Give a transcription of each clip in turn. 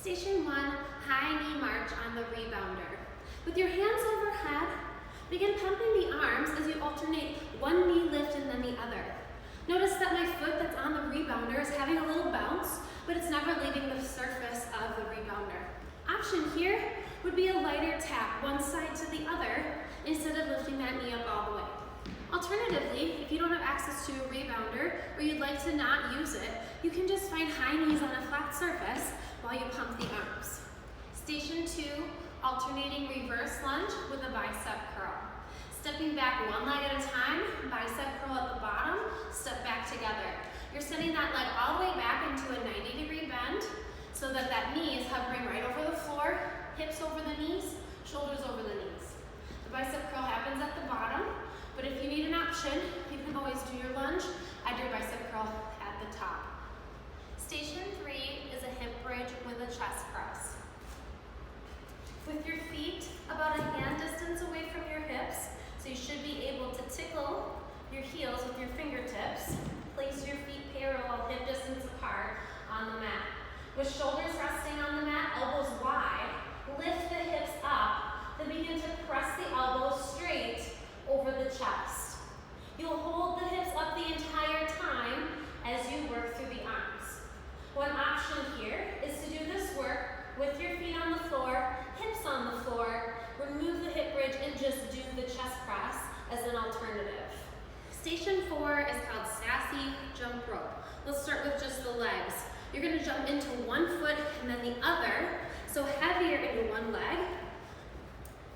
Station 1, high knee march on the rebounder. With your hands overhead, begin pumping the arms as you alternate one knee lift and then the other. Notice that my foot that's on the rebounder is having a little bounce, but it's never leaving the surface of the rebounder. Option here would be a lighter tap one side to the other instead of lifting that knee up all the way. Alternatively, if you don't have access to a rebounder or you'd like to not use it, you can just find high knees on a flat surface while you pump the arms. Station 2, alternating reverse lunge with a bicep curl. Stepping back one leg at a time, bicep curl at the bottom, step back together. You're sending that leg all the way back into a 90-degree bend so that that knee is hovering right over the floor, hips over the knees, shoulders over the knees. The bicep curl happens at the bottom, but if you need an option, you can always do your lunge, add your bicep curl at the top. Station 3 is a hip bridge with a chest press. With your feet about a hand distance away from your hips, so you should be able to tickle your heels with your fingertips. Place your feet parallel, hip distance apart on the mat. With shoulders resting on the mat, elbows wide, lift the hips up, then begin to press the elbows straight over the chest. You'll hold the hips up the entire time as you work through the arms. One option here is to do this work with your feet on the floor, hips on the floor, remove the hip bridge and just do the chest press as an alternative. Station 4 is called sassy jump rope. Let's start with just the legs. You're going to jump into one foot and then the other, so heavier into one leg.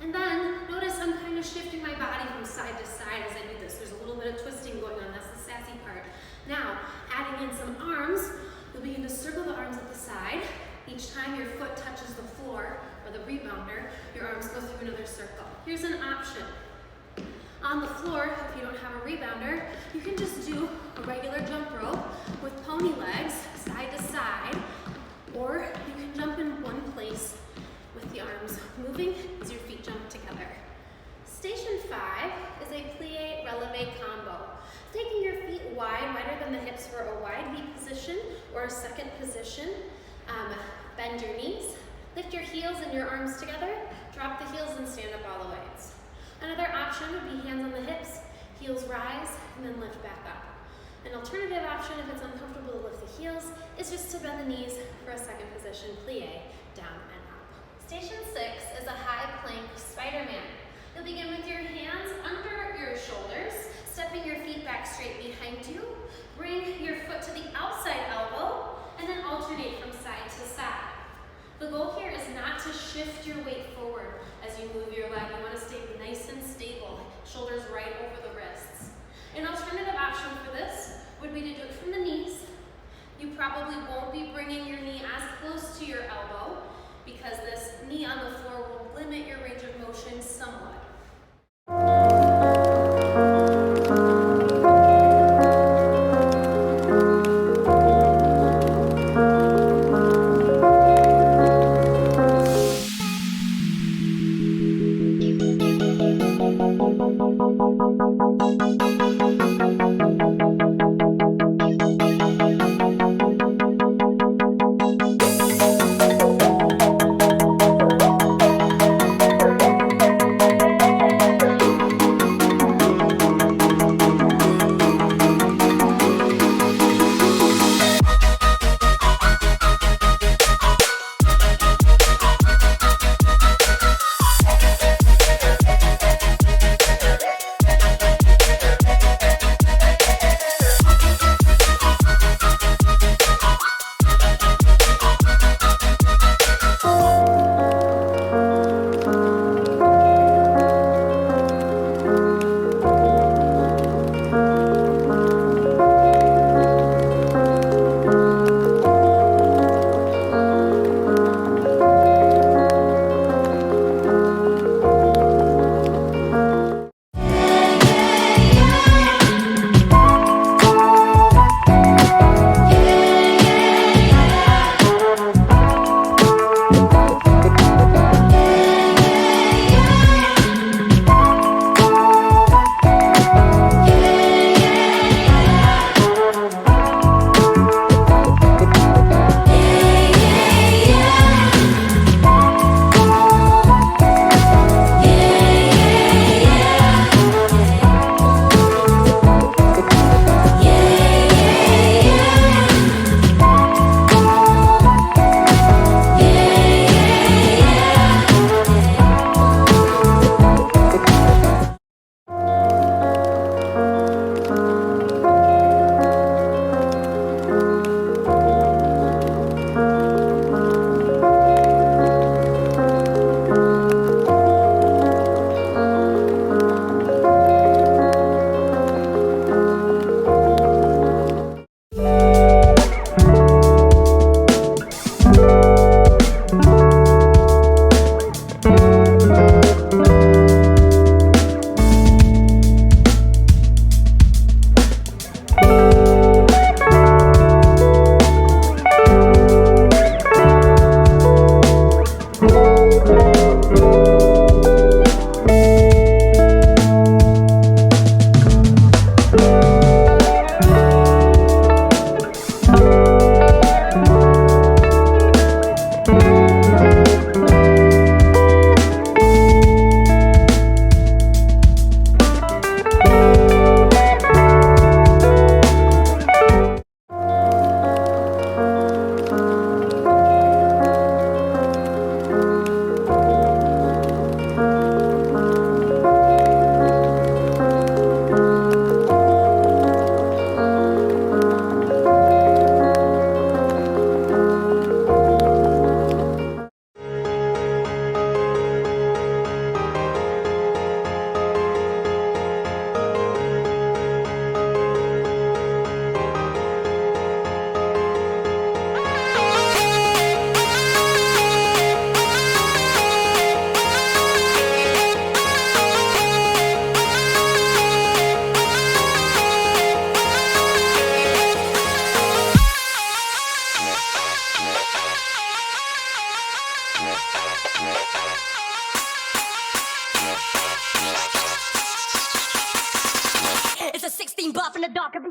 And then notice I'm kind of shifting my body from side to side as I do this. There's a little bit of twisting going on. That's the sassy part. Now, adding in some arms, you'll begin to circle the arms at the side. Each time your foot touches the floor or the rebounder, your arms go through another circle. Here's an option. On the floor, if you don't have a rebounder, you can just do a regular jump rope with pony legs, side to side, or you can jump in one place with the arms moving as your feet jump together. Station 5 is a plie releve combo. Taking your feet wide, wider than the hips for a wide V position or a second position. Bend your knees, lift your heels and your arms together, drop the heels and stand up all the way. Another option would be hands on the hips, heels rise, and then lift back up. An alternative option, if it's uncomfortable to lift the heels, is just to bend the knees for a second position, plie, down and up. Station 6 is a high plank Spider-Man. You'll begin with your hands under your shoulders, stepping your feet back straight behind you. Bring your foot to the outside elbow, and then alternate from side to side. The goal here is not to shift your weight forward as you move your leg. You want to stay nice and stable, shoulders right over the wrists. An alternative option for this would be to do it from the knees. You probably won't be bringing your knee as close to your elbow because this knee on the floor will limit your range of motion somewhat.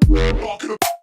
Walk it up.